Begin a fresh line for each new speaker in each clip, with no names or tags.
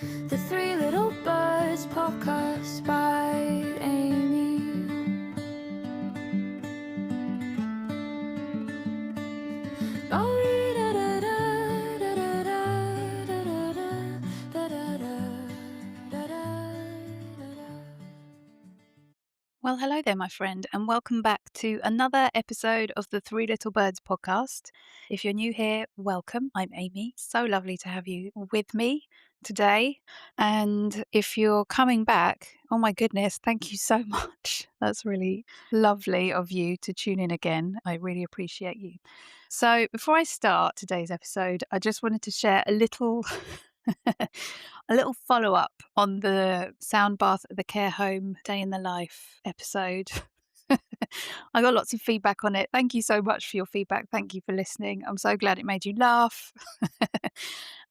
The Three Little Birds podcast by Amy.
Well, hello there, my friend, and welcome back to another episode of the Three Little Birds podcast. If you're new here, welcome. I'm Amy. So lovely to have you with me today. And if you're coming back, oh my goodness, thank you so much. That's really lovely of you to tune in again. I really appreciate you. So, before I start today's episode, I just wanted to share a little a little follow up on the sound bath at the care home day in the life episode. I got lots of feedback on it. Thank you so much for your feedback. Thank you for listening. I'm so glad it made you laugh.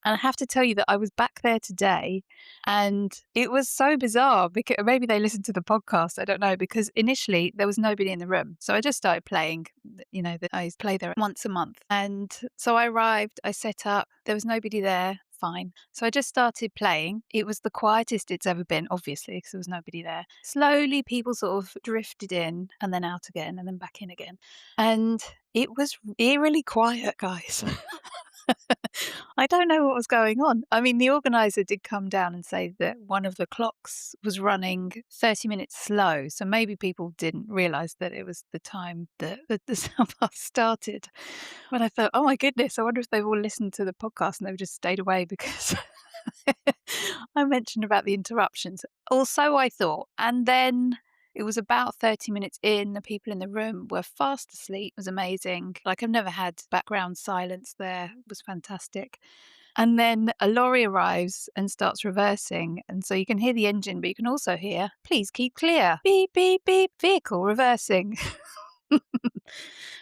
And I have to tell you that I was back there today and it was so bizarre because maybe they listened to the podcast. I don't know, because initially there was nobody in the room. So I just started playing, I play there once a month. And so I arrived, I set up, there was nobody there. Fine. So I just started playing. It was the quietest it's ever been, obviously, because there was nobody there. Slowly, people sort of drifted in and then out again and then back in again. And it was eerily quiet, guys. I don't know what was going on. I mean, the organizer did come down and say that one of the clocks was running 30 minutes slow. So maybe people didn't realize that it was the time that the sound bath started. But I thought, oh my goodness, I wonder if they've all listened to the podcast and they've just stayed away because I mentioned about the interruptions. Also, I thought, and then it was about 30 minutes in, the people in the room were fast asleep. It was amazing. Like, I've never had background silence there. It was fantastic. And then a lorry arrives and starts reversing. And so you can hear the engine, but you can also hear, please keep clear. Beep, beep, beep, vehicle reversing.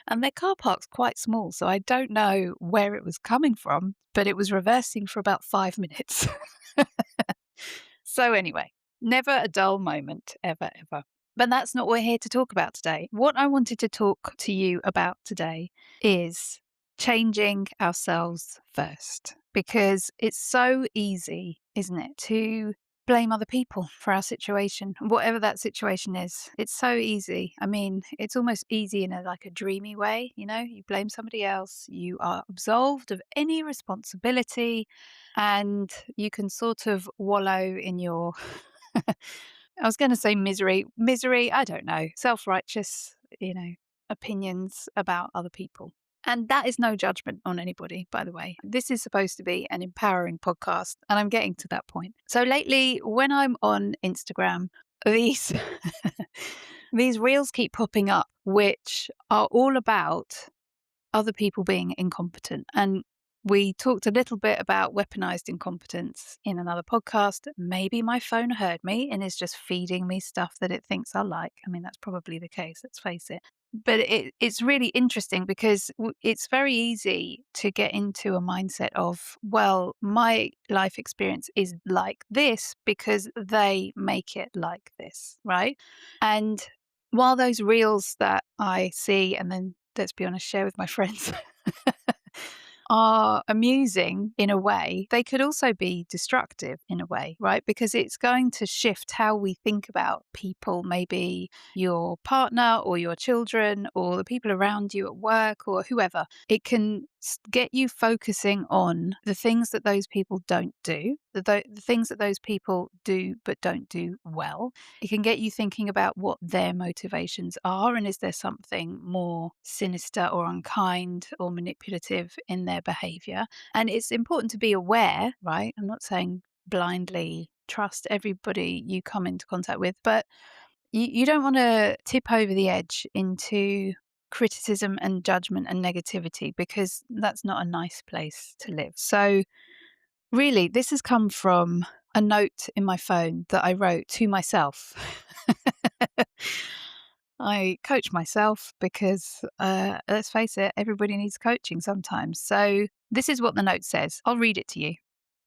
And their car park's quite small, so I don't know where it was coming from, but it was reversing for about 5 minutes. So anyway, never a dull moment, ever, ever. But that's not what we're here to talk about today. What I wanted to talk to you about today is changing ourselves first, because it's so easy, isn't it, to blame other people for our situation, whatever that situation is. It's so easy. I mean, it's almost easy in a dreamy way. You blame somebody else, you are absolved of any responsibility, and you can sort of wallow in your I was going to say misery, I don't know, self-righteous, opinions about other people. And that is no judgment on anybody, by the way. This is supposed to be an empowering podcast, and I'm getting to that point. So lately, when I'm on Instagram, these these reels keep popping up, which are all about other people being incompetent. And we talked a little bit about weaponized incompetence in another podcast. Maybe my phone heard me and is just feeding me stuff that it thinks I like. I mean, that's probably the case, let's face it. But it's really interesting because it's very easy to get into a mindset of, well, my life experience is like this because they make it like this, right? And while those reels that I see and then, let's be honest, share with my friends are amusing in a way, they could also be destructive in a way, right? Because it's going to shift how we think about people, maybe your partner or your children or the people around you at work or whoever. It can get you focusing on the things that those people don't do, the things that those people do but don't do well. It can get you thinking about what their motivations are, and is there something more sinister or unkind or manipulative in their behavior. And it's important to be aware, right? I'm not saying blindly trust everybody you come into contact with, but you don't want to tip over the edge into criticism and judgment and negativity, because that's not a nice place to live. So really, this has come from a note in my phone that I wrote to myself. I coach myself because, let's face it, everybody needs coaching sometimes. So this is what the note says. I'll read it to you.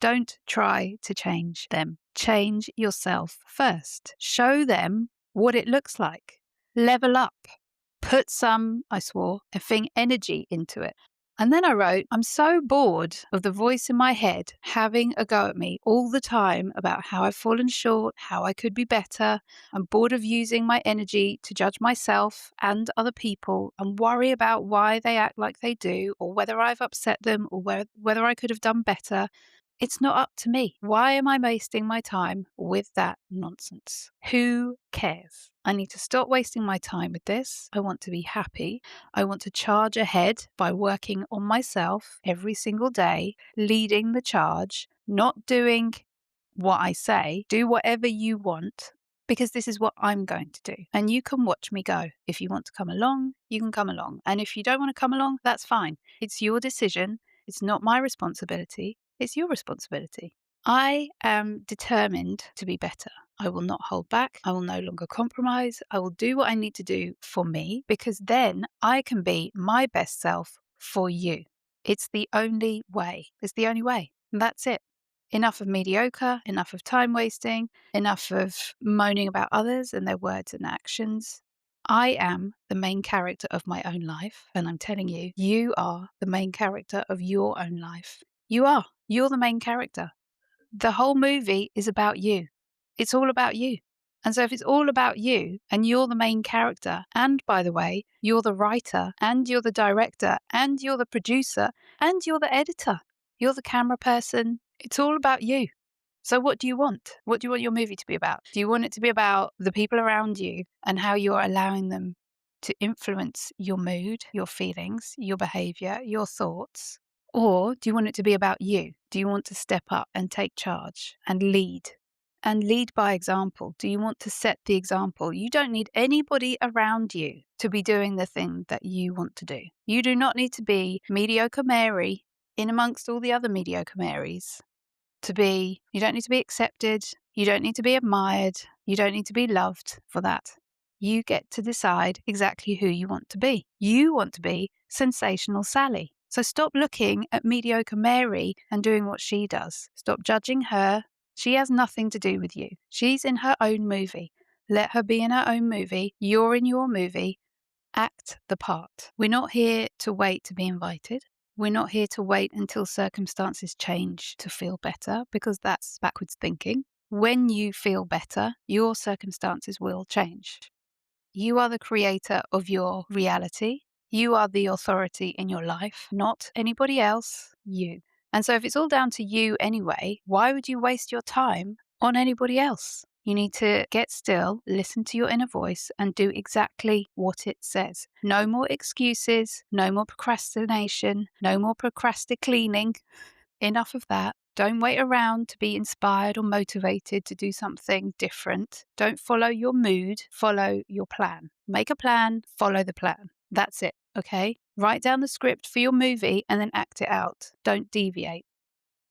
Don't try to change them. Change yourself first. Show them what it looks like. Level up. Put some, I swore, effing energy into it. And then I wrote, I'm so bored of the voice in my head having a go at me all the time about how I've fallen short, how I could be better. I'm bored of using my energy to judge myself and other people and worry about why they act like they do or whether I've upset them or whether I could have done better. It's not up to me. Why am I wasting my time with that nonsense? Who cares? I need to stop wasting my time with this. I want to be happy. I want to charge ahead by working on myself every single day, leading the charge, not doing what I say. Do whatever you want because this is what I'm going to do. And you can watch me go. If you want to come along, you can come along. And if you don't want to come along, that's fine. It's your decision. It's not my responsibility. It's your responsibility. I am determined to be better. I will not hold back. I will no longer compromise. I will do what I need to do for me because then I can be my best self for you. It's the only way. It's the only way. And that's it. Enough of mediocre, enough of time wasting, enough of moaning about others and their words and actions. I am the main character of my own life. And I'm telling you, you are the main character of your own life. You are. You're the main character. The whole movie is about you. It's all about you. And so if it's all about you and you're the main character, and by the way, you're the writer and you're the director and you're the producer and you're the editor, you're the camera person, it's all about you. So what do you want? What do you want your movie to be about? Do you want it to be about the people around you and how you're allowing them to influence your mood, your feelings, your behavior, your thoughts? Or do you want it to be about you? Do you want to step up and take charge and lead? And lead by example. Do you want to set the example? You don't need anybody around you to be doing the thing that you want to do. You do not need to be mediocre Mary in amongst all the other mediocre Marys. You don't need to be accepted. You don't need to be admired. You don't need to be loved for that. You get to decide exactly who you want to be. You want to be sensational Sally. So stop looking at mediocre Mary and doing what she does. Stop judging her. She has nothing to do with you. She's in her own movie. Let her be in her own movie. You're in your movie. Act the part. We're not here to wait to be invited. We're not here to wait until circumstances change to feel better because that's backwards thinking. When you feel better, your circumstances will change. You are the creator of your reality. You are the authority in your life, not anybody else, you. And so if it's all down to you anyway, why would you waste your time on anybody else? You need to get still, listen to your inner voice, and do exactly what it says. No more excuses, no more procrastination, no more procrastinating. Enough of that. Don't wait around to be inspired or motivated to do something different. Don't follow your mood, follow your plan. Make a plan, follow the plan. That's it, okay? Write down the script for your movie and then act it out. Don't deviate.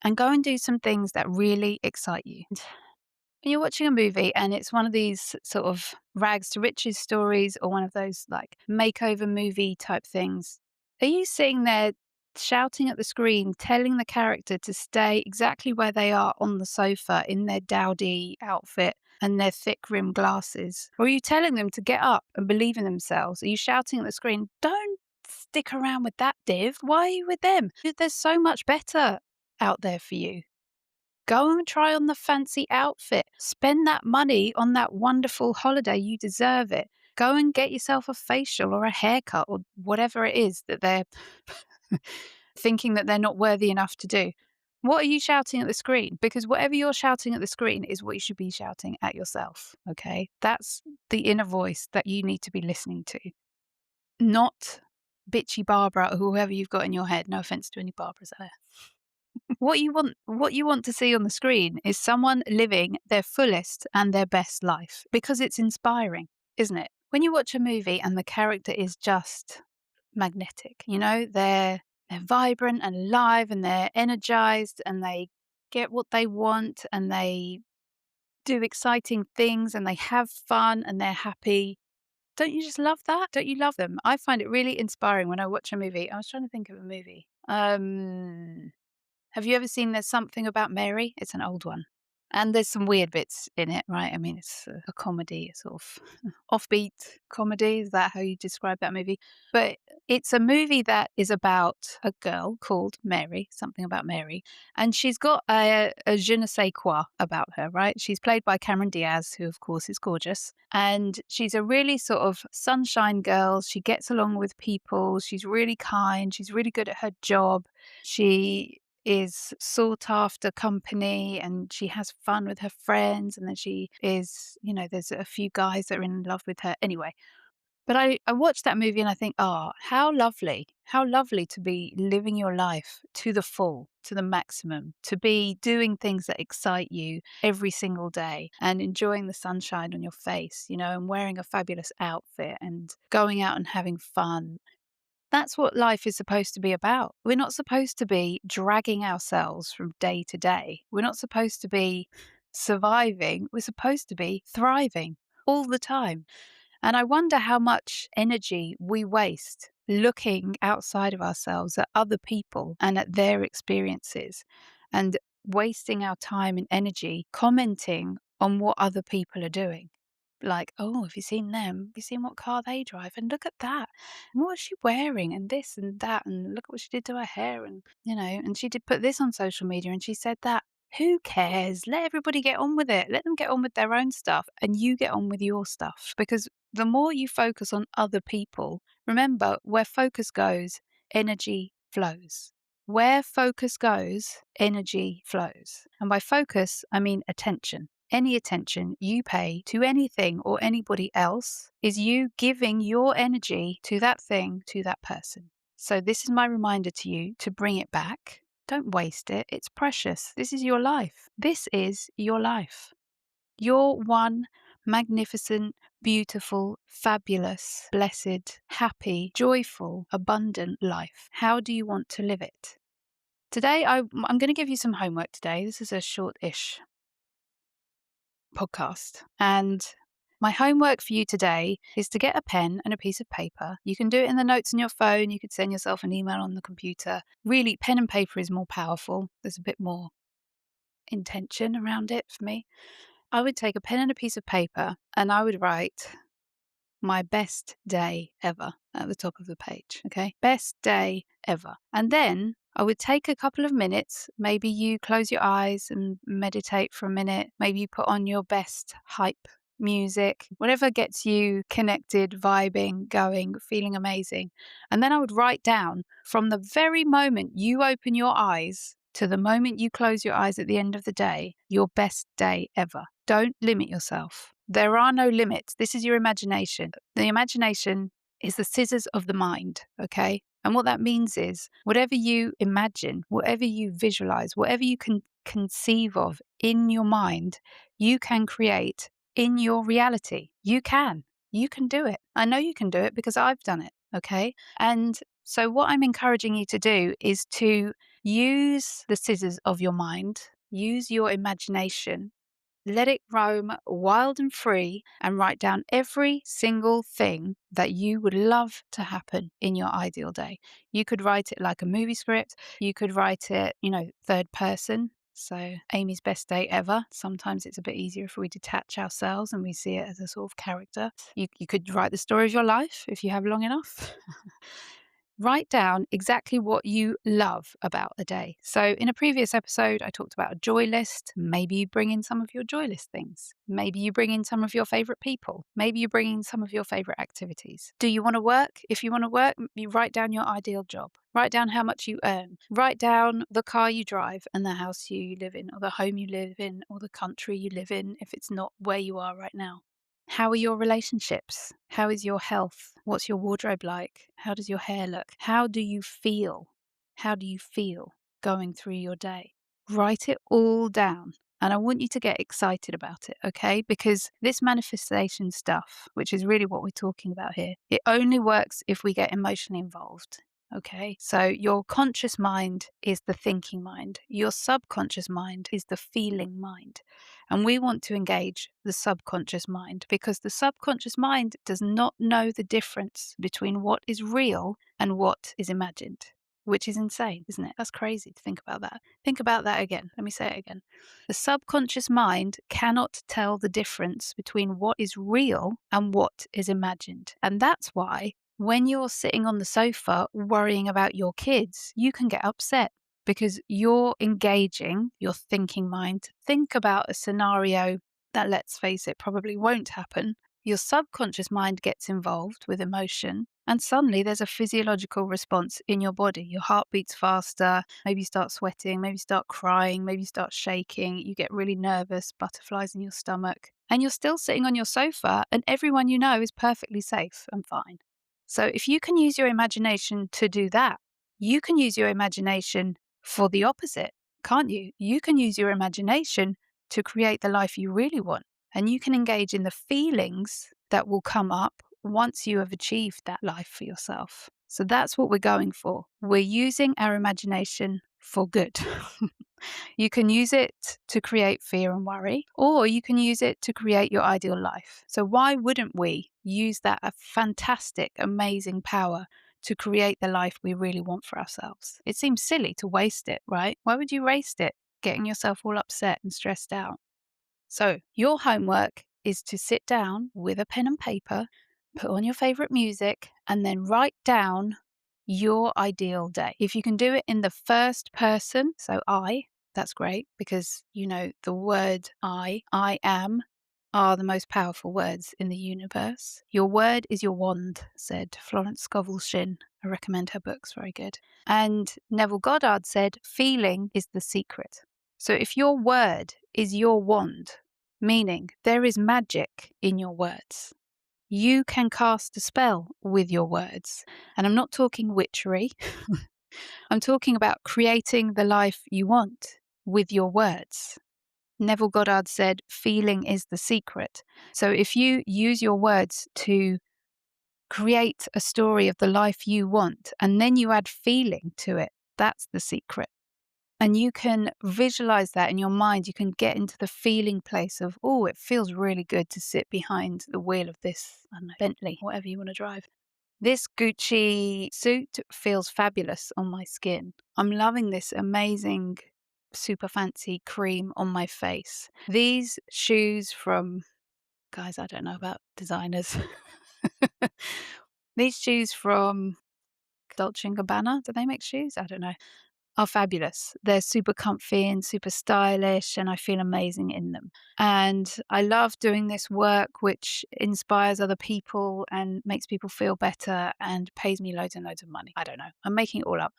And go and do some things that really excite you. When you're watching a movie and it's one of these sort of rags to riches stories or one of those like makeover movie type things, are you sitting there shouting at the screen, telling the character to stay exactly where they are on the sofa in their dowdy outfit and their thick rimmed glasses? Or are you telling them to get up and believe in themselves? Are you shouting at the screen, don't stick around with that div? Why are you with them? There's so much better out there for you. Go and try on the fancy outfit. Spend that money on that wonderful holiday. You deserve it. Go and get yourself a facial or a haircut or whatever it is that they're thinking that they're not worthy enough to do. What are you shouting at the screen? Because whatever you're shouting at the screen is what you should be shouting at yourself. Okay. That's the inner voice that you need to be listening to, not bitchy Barbara or whoever you've got in your head. No offense to any Barbaras out there. What you want to see on the screen is someone living their fullest and their best life because it's inspiring, isn't it? When you watch a movie and the character is just magnetic, they're vibrant and alive and they're energized and they get what they want and they do exciting things and they have fun and they're happy. Don't you just love that? Don't you love them? I find it really inspiring when I watch a movie. I was trying to think of a movie. Have you ever seen There's Something About Mary? It's an old one. And there's some weird bits in it, right? I mean, it's a comedy, a sort of offbeat comedy. Is that how you describe that movie? But it's a movie that is about a girl called Mary, something about Mary, and she's got a je ne sais quoi about her, right? She's played by Cameron Diaz, who, of course, is gorgeous. And she's a really sort of sunshine girl. She gets along with people. She's really kind. She's really good at her job. She is sought after company and she has fun with her friends, and then she is, there's a few guys that are in love with her anyway. But I watched that movie and I think, oh, how lovely to be living your life to the full, to the maximum, to be doing things that excite you every single day and enjoying the sunshine on your face, and wearing a fabulous outfit and going out and having fun. That's what life is supposed to be about. We're not supposed to be dragging ourselves from day to day. We're not supposed to be surviving. We're supposed to be thriving all the time. And I wonder how much energy we waste looking outside of ourselves at other people and at their experiences, and wasting our time and energy commenting on what other people are doing. Like, oh, have you seen them? Have you seen what car they drive? And look at that. And what is she wearing? And this and that. And look at what she did to her hair. And, and she did put this on social media and she said that. Who cares? Let everybody get on with it. Let them get on with their own stuff and you get on with your stuff. Because the more you focus on other people, remember, where focus goes, energy flows. Where focus goes, energy flows. And by focus, I mean attention. Any attention you pay to anything or anybody else is you giving your energy to that thing, to that person. So this is my reminder to you to bring it back. Don't waste it. It's precious. This is your life. This is your life. Your one magnificent, beautiful, fabulous, blessed, happy, joyful, abundant life. How do you want to live it? Today, I'm going to give you some homework today. This is a short-ish podcast. And my homework for you today is to get a pen and a piece of paper. You can do it in the notes on your phone. You could send yourself an email on the computer. Really, pen and paper is more powerful. There's a bit more intention around it for me. I would take a pen and a piece of paper and I would write my best day ever at the top of the page. Okay. Best day ever. And then I would take a couple of minutes. Maybe you close your eyes and meditate for a minute. Maybe you put on your best hype music, whatever gets you connected, vibing, going, feeling amazing. And then I would write down from the very moment you open your eyes to the moment you close your eyes at the end of the day, your best day ever. Don't limit yourself. There are no limits. This is your imagination. The imagination is the scissors of the mind, okay? And what that means is whatever you imagine, whatever you visualize, whatever you can conceive of in your mind, you can create in your reality. You can do it. I know you can do it because I've done it, okay? And so what I'm encouraging you to do is to use the scissors of your mind, use your imagination, let it roam wild and free, and write down every single thing that you would love to happen in your ideal day. You could write it like a movie script. You could write it, third person. So Amy's best day ever. Sometimes it's a bit easier if we detach ourselves and we see it as a sort of character. You could write the story of your life if you have long enough. Write down exactly what you love about a day. So in a previous episode, I talked about a joy list. Maybe you bring in some of your joy list things. Maybe you bring in some of your favorite people. Maybe you bring in some of your favorite activities. Do you want to work? If you want to work, you write down your ideal job. Write down how much you earn. Write down the car you drive and the house you live in, or the home you live in, or the country you live in if it's not where you are right now. How are your relationships? How is your health? What's your wardrobe like? How does your hair look? How do you feel? How do you feel going through your day? Write it all down. And I want you to get excited about it, okay? Because this manifestation stuff, which is really what we're talking about here, it only works if we get emotionally involved. Okay, so your conscious mind is the thinking mind. Your subconscious mind is the feeling mind. And we want to engage the subconscious mind because the subconscious mind does not know the difference between what is real and what is imagined. which is insane, isn't it? That's crazy to think about that. Think about that again. Let me say it again. The subconscious mind cannot tell the difference between what is real and what is imagined. And that's why when you're sitting on the sofa worrying about your kids, you can get upset because you're engaging your thinking mind to think about a scenario that, let's face it, probably won't happen. Your subconscious mind gets involved with emotion, and suddenly there's a physiological response in your body. Your heart beats faster, maybe you start sweating, maybe you start crying, maybe you start shaking, you get really nervous, butterflies in your stomach, and you're still sitting on your sofa, and everyone you know is perfectly safe and fine. So if you can use your imagination to do that, you can use your imagination for the opposite, can't you? You can use your imagination to create the life you really want. And you can engage in the feelings that will come up once you have achieved that life for yourself. So that's what we're going for. We're using our imagination for good. You can use it to create fear and worry, or you can use it to create your ideal life. So why wouldn't we use that fantastic, amazing power to create the life we really want for ourselves? It seems silly to waste it, right? Why would you waste it getting yourself all upset and stressed out? So, your homework is to sit down with a pen and paper, put on your favorite music, and then write down your ideal day. If you can do it in the first person, so I, that's great because the word I am, are the most powerful words in the universe. Your word is your wand, said Florence Scovel Shinn. I recommend her books, very good. And Neville Goddard said, feeling is the secret. So if your word is your wand, meaning there is magic in your words, you can cast a spell with your words. And I'm not talking witchery. I'm talking about creating the life you want with your words. Neville Goddard said, feeling is the secret. So if you use your words to create a story of the life you want, and then you add feeling to it, that's the secret. And you can visualize that in your mind. You can get into the feeling place of, oh, it feels really good to sit behind the wheel of this, I don't know, Bentley, whatever you want to drive. This Gucci suit feels fabulous on my skin. I'm loving this amazing, super fancy cream on my face. These shoes from, guys, I don't know about designers. These shoes from Dolce & Gabbana, do they make shoes? I don't know. Are fabulous. They're super comfy and super stylish, and I feel amazing in them. And I love doing this work which inspires other people and makes people feel better and pays me loads and loads of money. I don't know. I'm making it all up.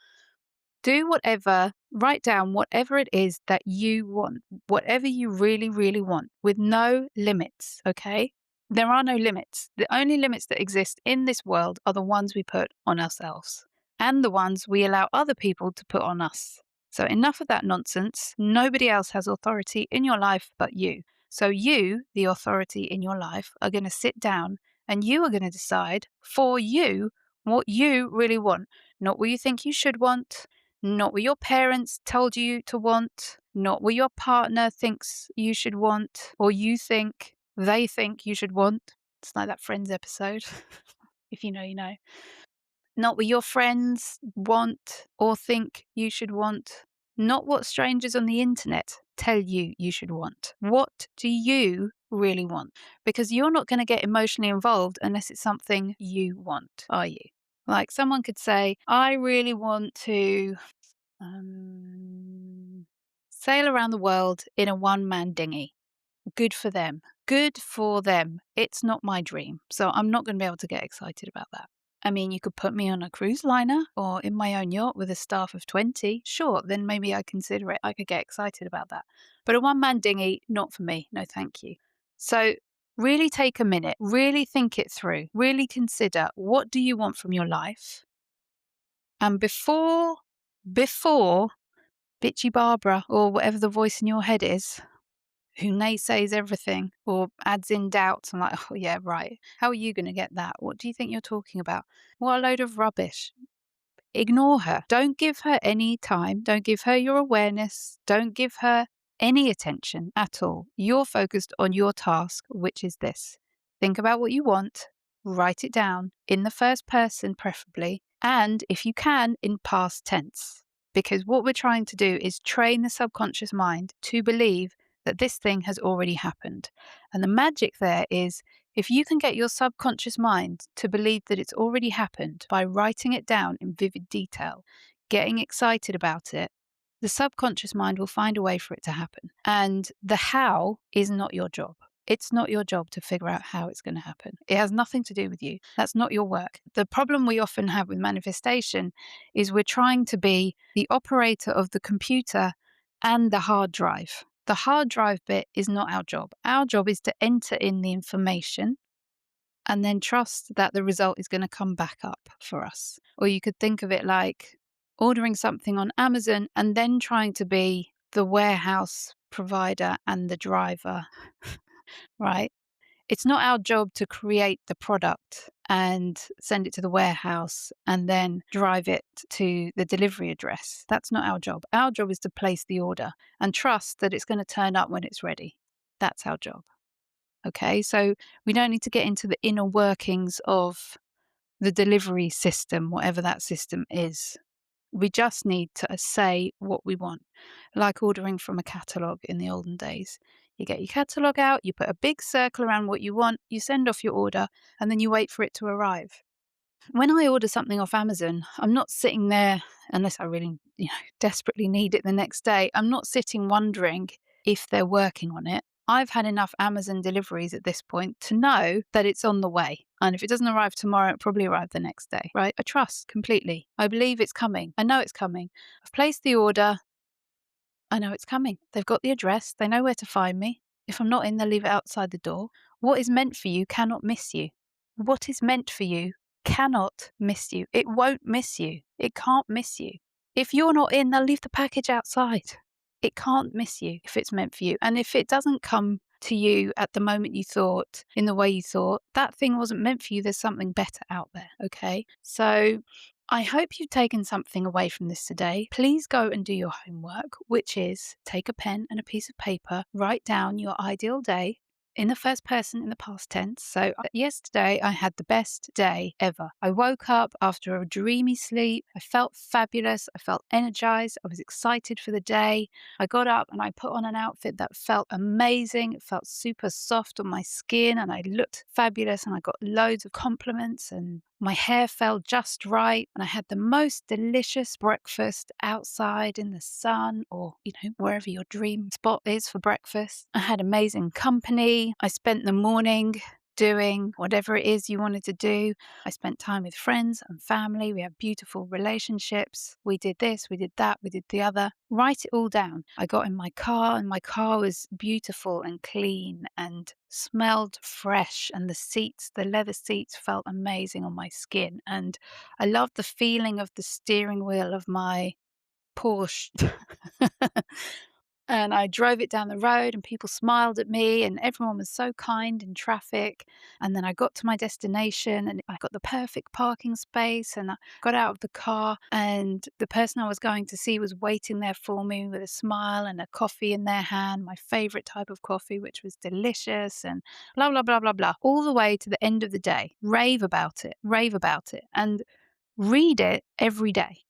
Do whatever, write down whatever it is that you want, whatever you really, really want, with no limits, okay? There are no limits. The only limits that exist in this world are the ones we put on ourselves and the ones we allow other people to put on us. So enough of that nonsense. Nobody else has authority in your life but you. So you, the authority in your life, are going to sit down and you are going to decide for you what you really want, not what you think you should want, not what your parents told you to want, not what your partner thinks you should want, or you think they think you should want. It's like that Friends episode. If you know, you know. Not what your friends want or think you should want. Not what strangers on the internet tell you you should want. What do you really want? Because you're not going to get emotionally involved unless it's something you want, are you? Like someone could say, I really want to sail around the world in a one-man dinghy. Good for them. Good for them. It's not my dream. So I'm not going to be able to get excited about that. I mean, you could put me on a cruise liner or in my own yacht with a staff of 20. Sure, then maybe I'd consider it. I could get excited about that. But a one-man dinghy, not for me. No, thank you. So really take a minute. Really think it through. Really consider, what do you want from your life? And before bitchy Barbara or whatever the voice in your head is, who naysays everything or adds in doubts. I'm like, oh, yeah, right. How are you going to get that? What do you think you're talking about? What a load of rubbish. Ignore her. Don't give her any time. Don't give her your awareness. Don't give her any attention at all. You're focused on your task, which is this. Think about what you want. Write it down in the first person, preferably. And if you can, in past tense. Because what we're trying to do is train the subconscious mind to believe that this thing has already happened. And the magic there is if you can get your subconscious mind to believe that it's already happened by writing it down in vivid detail, getting excited about it, the subconscious mind will find a way for it to happen. And the how is not your job. It's not your job to figure out how it's going to happen. It has nothing to do with you. That's not your work. The problem we often have with manifestation is we're trying to be the operator of the computer and the hard drive. The hard drive bit is not our job. Our job is to enter in the information and then trust that the result is going to come back up for us. Or you could think of it like ordering something on Amazon and then trying to be the warehouse provider and the driver, right? It's not our job to create the product and send it to the warehouse and then drive it to the delivery address. That's not our job. Our job is to place the order and trust that it's going to turn up when it's ready. That's our job. Okay, so we don't need to get into the inner workings of the delivery system, whatever that system is. We just need to say what we want, like ordering from a catalogue in the olden days. You get your catalogue out, you put a big circle around what you want, you send off your order, and then you wait for it to arrive. When I order something off Amazon, I'm not sitting there, unless I really, desperately need it the next day, I'm not sitting wondering if they're working on it. I've had enough Amazon deliveries at this point to know that it's on the way. And if it doesn't arrive tomorrow, it'll probably arrive the next day, right? I trust completely. I believe it's coming. I know it's coming. I've placed the order. I know it's coming. They've got the address. They know where to find me. If I'm not in, they'll leave it outside the door. What is meant for you cannot miss you. What is meant for you cannot miss you. It won't miss you. It can't miss you. If you're not in, they'll leave the package outside. It can't miss you if it's meant for you. And if it doesn't come to you at the moment you thought, in the way you thought, that thing wasn't meant for you. There's something better out there. Okay. So I hope you've taken something away from this today. Please go and do your homework, which is take a pen and a piece of paper, write down your ideal day in the first person in the past tense. So yesterday I had the best day ever. I woke up after a dreamy sleep. I felt fabulous. I felt energized. I was excited for the day. I got up and I put on an outfit that felt amazing. It felt super soft on my skin and I looked fabulous and I got loads of compliments and my hair felt just right and I had the most delicious breakfast outside in the sun or, wherever your dream spot is for breakfast. I had amazing company. I spent the morning doing whatever it is you wanted to do. I spent time with friends and family. We had beautiful relationships. We did this, we did that, we did the other. Write it all down. I got in my car and my car was beautiful and clean and smelled fresh and the leather seats felt amazing on my skin. And I loved the feeling of the steering wheel of my Porsche. And I drove it down the road and people smiled at me and everyone was so kind in traffic. And then I got to my destination and I got the perfect parking space and I got out of the car and the person I was going to see was waiting there for me with a smile and a coffee in their hand, my favorite type of coffee, which was delicious and blah, blah, blah, blah, blah, all the way to the end of the day. Rave about it and read it every day.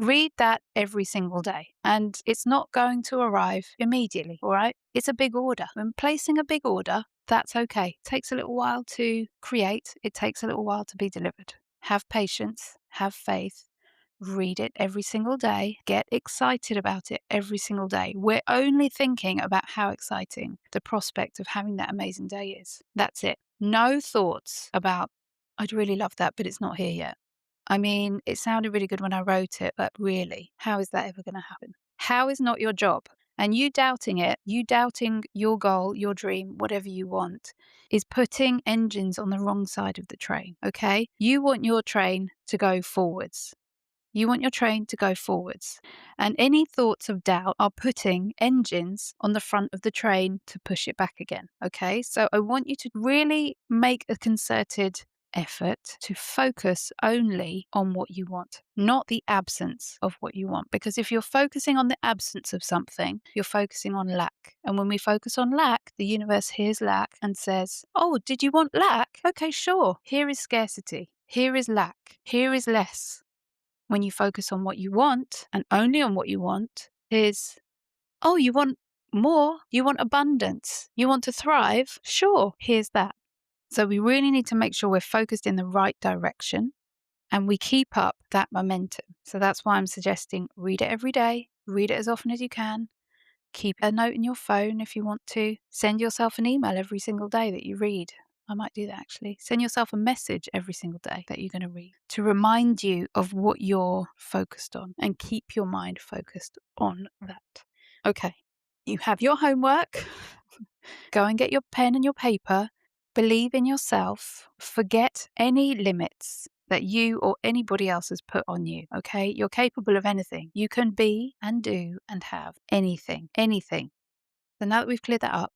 Read that every single day, and it's not going to arrive immediately, all right? It's a big order. When placing a big order, that's okay. It takes a little while to create, it takes a little while to be delivered. Have patience, have faith, read it every single day, get excited about it every single day. We're only thinking about how exciting the prospect of having that amazing day is. That's it. No thoughts about, I'd really love that, but it's not here yet. I mean, it sounded really good when I wrote it, but really, how is that ever going to happen? How is not your job? And you doubting it, you doubting your goal, your dream, whatever you want, is putting engines on the wrong side of the train, okay? You want your train to go forwards. You want your train to go forwards. And any thoughts of doubt are putting engines on the front of the train to push it back again, okay? So I want you to really make a concerted effort to focus only on what you want, not the absence of what you want. Because if you're focusing on the absence of something, you're focusing on lack. And when we focus on lack, the universe hears lack and says, oh, did you want lack? Okay, sure. Here is scarcity. Here is lack. Here is less. When you focus on what you want and only on what you want, is, oh, you want more? You want abundance? You want to thrive? Sure, here's that. So we really need to make sure we're focused in the right direction and we keep up that momentum. So that's why I'm suggesting read it every day, read it as often as you can. Keep a note in your phone if you want to. Send yourself an email every single day that you read. I might do that actually. Send yourself a message every single day that you're going to read to remind you of what you're focused on and keep your mind focused on that. Okay, you have your homework. Go and get your pen and your paper. Believe in yourself. Forget any limits that you or anybody else has put on you, okay? You're capable of anything. You can be and do and have anything, anything. So now that we've cleared that up,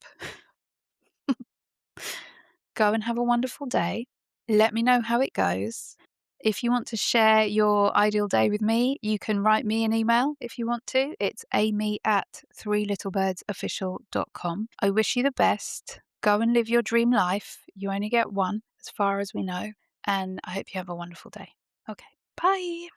go and have a wonderful day. Let me know how it goes. If you want to share your ideal day with me, you can write me an email if you want to. It's amy@threelittlebirdsofficial.com. I wish you the best. Go and live your dream life. You only get one, as far as we know. And I hope you have a wonderful day. Okay, bye.